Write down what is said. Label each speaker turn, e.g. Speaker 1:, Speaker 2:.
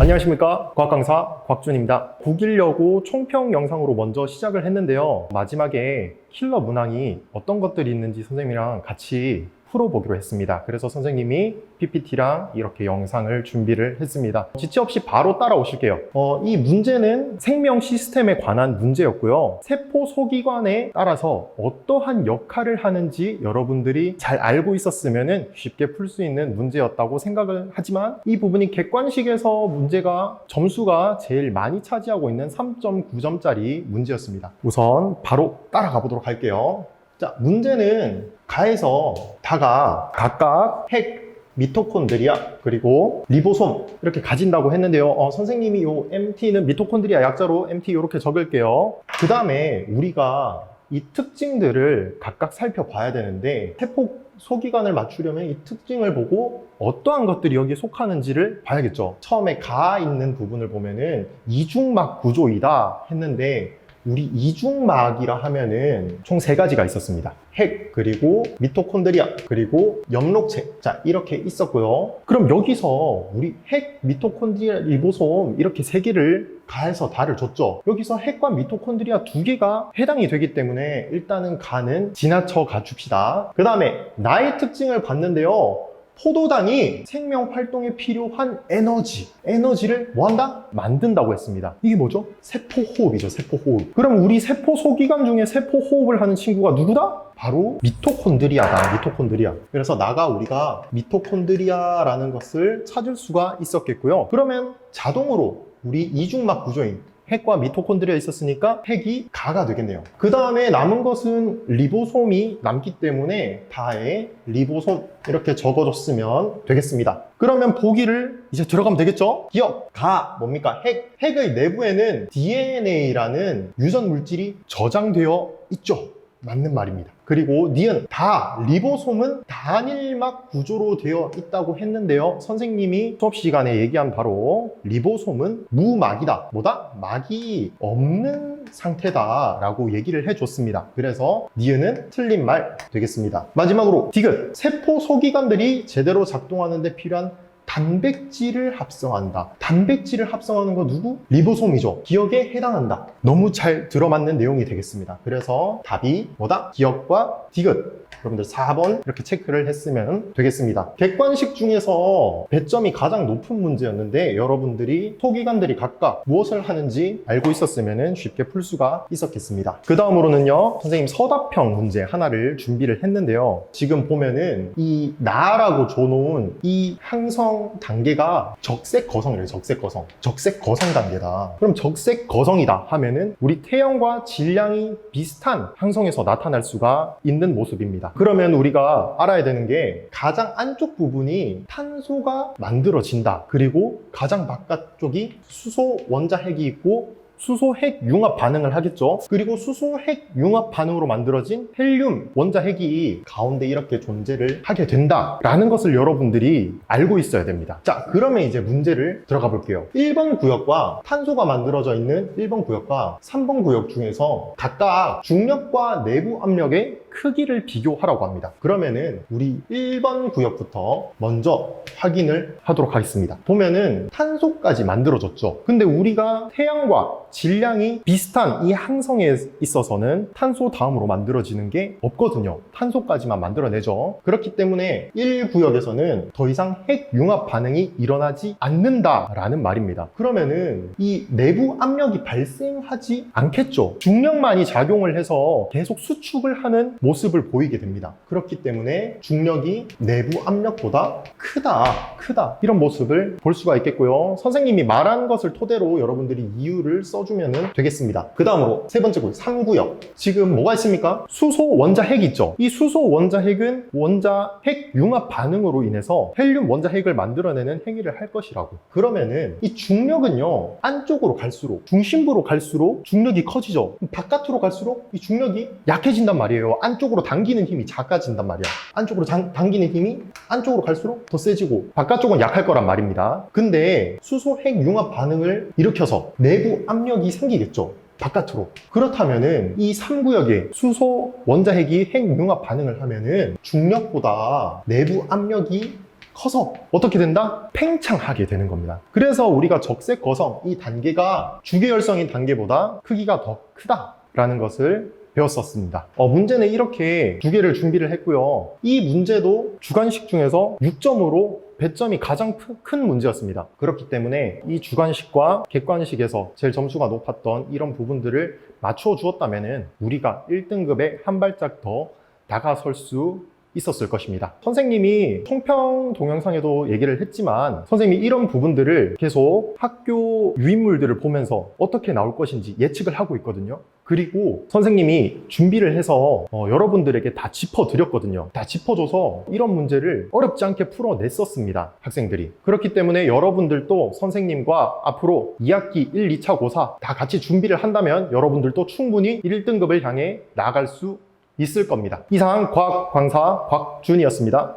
Speaker 1: 안녕하십니까, 과학강사 곽준입니다. 국일여고 총평 영상으로 먼저 시작을 했는데요, 마지막에 킬러 문항이 어떤 것들이 있는지 선생님이랑 같이 풀어보기로 했습니다. 그래서 선생님이 PPT랑 이렇게 영상을 준비를 했습니다. 지체 없이 바로 따라오실게요. 이 문제는 생명 시스템에 관한 문제였고요. 세포 소기관에 따라서 어떠한 역할을 하는지 여러분들이 잘 알고 있었으면 쉽게 풀 수 있는 문제였다고 생각을 하지만, 이 부분이 객관식에서 문제가 점수가 제일 많이 차지하고 있는 3.9점짜리 문제였습니다. 우선 바로 따라가 보도록 할게요. 자, 문제는 가에서 다가 각각 핵, 미토콘드리아, 그리고 리보솜 이렇게 가진다고 했는데요. 선생님이 요 MT는 미토콘드리아 약자로 MT 이렇게 적을게요. 그 다음에 우리가 이 특징들을 각각 살펴봐야 되는데, 세포 소기관을 맞추려면 이 특징을 보고 어떠한 것들이 여기에 속하는지를 봐야겠죠. 처음에 가 있는 부분을 보면은 이중막 구조이다 했는데, 우리 이중막이라 하면은 총 3가지가 있었습니다. 핵, 그리고 미토콘드리아, 그리고 염록체. 자, 이렇게 있었고요. 그럼 여기서 우리 핵, 미토콘드리아, 리보솜 이렇게 3개를 가해서 다를 줬죠. 여기서 핵과 미토콘드리아 2개가 해당이 되기 때문에 일단은 가는 지나쳐 가줍시다. 그 다음에 나의 특징을 봤는데요, 포도당이 생명 활동에 필요한 에너지를 뭐한다? 만든다고 했습니다. 이게 뭐죠? 세포호흡이죠, 세포호흡. 그럼 우리 세포 소기관 중에 세포호흡을 하는 친구가 누구다? 바로 미토콘드리아다, 미토콘드리아. 그래서 우리가 미토콘드리아라는 것을 찾을 수가 있었겠고요. 그러면 자동으로 우리 이중막 구조인 핵과 미토콘드리아 있었으니까 핵이 가가 되겠네요. 그 다음에 남은 것은 리보솜이 남기 때문에 다에 리보솜 이렇게 적어줬으면 되겠습니다. 그러면 보기를 이제 들어가면 되겠죠? 기억, 가, 뭡니까? 핵의 내부에는 DNA라는 유전 물질이 저장되어 있죠. 맞는 말입니다. 그리고 니은, 다, 리보솜은 단일막 구조로 되어 있다고 했는데요, 선생님이 수업 시간에 얘기한 바로 리보솜은 무막이다. 뭐다? 막이 없는 상태다 라고 얘기를 해줬습니다. 그래서 니은은 틀린 말 되겠습니다. 마지막으로 디귿, 세포 소기관들이 제대로 작동하는 데 필요한 단백질을 합성한다. 단백질을 합성하는 거 누구? 리보솜이죠. 기억에 해당한다. 너무 잘 들어맞는 내용이 되겠습니다. 그래서 답이 뭐다? 기억과 디귿. 여러분들 4번 이렇게 체크를 했으면 되겠습니다. 객관식 중에서 배점이 가장 높은 문제였는데, 여러분들이 소기관들이 각각 무엇을 하는지 알고 있었으면 쉽게 풀 수가 있었겠습니다. 그 다음으로는요, 선생님 서답형 문제 하나를 준비를 했는데요, 지금 보면은 이 나라고 줘놓은 이 항성 단계가 적색거성이래요. 적색거성 단계다. 그럼 적색거성이다 하면은 우리 태형과 질량이 비슷한 항성에서 나타날 수가 있는 모습입니다. 그러면 우리가 알아야 되는 게, 가장 안쪽 부분이 탄소가 만들어진다. 그리고 가장 바깥쪽이 수소 원자핵이 있고 수소핵 융합 반응을 하겠죠. 그리고 수소핵 융합 반응으로 만들어진 헬륨 원자핵이 가운데 이렇게 존재를 하게 된다라는 것을 여러분들이 알고 있어야 됩니다. 자, 그러면 이제 문제를 들어가 볼게요. 1번 구역과 탄소가 만들어져 있는 1번 구역과 3번 구역 중에서 각각 중력과 내부 압력의 크기를 비교하라고 합니다. 그러면은 우리 1번 구역부터 먼저 확인을 하도록 하겠습니다. 보면은 탄소까지 만들어졌죠. 근데 우리가 태양과 질량이 비슷한 이 항성에 있어서는 탄소 다음으로 만들어지는 게 없거든요. 탄소까지만 만들어내죠. 그렇기 때문에 1구역에서는 더 이상 핵 융합 반응이 일어나지 않는다라는 말입니다. 그러면은 이 내부 압력이 발생하지 않겠죠. 중력만이 작용을 해서 계속 수축을 하는 모습을 보이게 됩니다. 그렇기 때문에 중력이 내부 압력보다 크다 이런 모습을 볼 수가 있겠고요. 선생님이 말한 것을 토대로 여러분들이 이유를 써주면 되겠습니다. 그 다음으로 세 번째 구역 3구역, 지금 뭐가 있습니까? 수소 원자핵이 있죠. 이 수소 원자핵은 원자핵 융합 반응으로 인해서 헬륨 원자핵을 만들어내는 행위를 할 것이라고. 그러면은 이 중력은요, 안쪽으로 갈수록, 중심부로 갈수록 중력이 커지죠. 바깥으로 갈수록 이 중력이 약해진단 말이에요. 안쪽으로 당기는 힘이 작아진단 말이야. 안쪽으로 당기는 힘이 안쪽으로 갈수록 더 세지고 바깥쪽은 약할 거란 말입니다. 근데 수소 핵 융합 반응을 일으켜서 내부 압력이 생기겠죠. 바깥으로. 그렇다면은 이 3구역에 수소 원자핵이 핵융합 반응을 하면은 중력보다 내부 압력이 커서 어떻게 된다? 팽창하게 되는 겁니다. 그래서 우리가 적색 거성, 이 단계가 주계열성인 단계보다 크기가 더 크다라는 것을 배웠었습니다. 문제는 이렇게 두 개를 준비를 했고요. 이 문제도 주관식 중에서 6점으로 배점이 가장 큰 문제였습니다. 그렇기 때문에 이 주관식과 객관식에서 제일 점수가 높았던 이런 부분들을 맞춰 주었다면 우리가 1등급에 한 발짝 더 다가설 수 있었을 것입니다. 선생님이 총평 동영상에도 얘기를 했지만 선생님이 이런 부분들을 계속 학교 유인물들을 보면서 어떻게 나올 것인지 예측을 하고 있거든요. 그리고 선생님이 준비를 해서 여러분들에게 다 짚어드렸거든요. 다 짚어줘서 이런 문제를 어렵지 않게 풀어냈었습니다. 학생들이. 그렇기 때문에 여러분들도 선생님과 앞으로 2학기 1, 2차 고사 다 같이 준비를 한다면 여러분들도 충분히 1등급을 향해 나아갈 수 있을 겁니다. 이상 과학 강사 곽준이었습니다.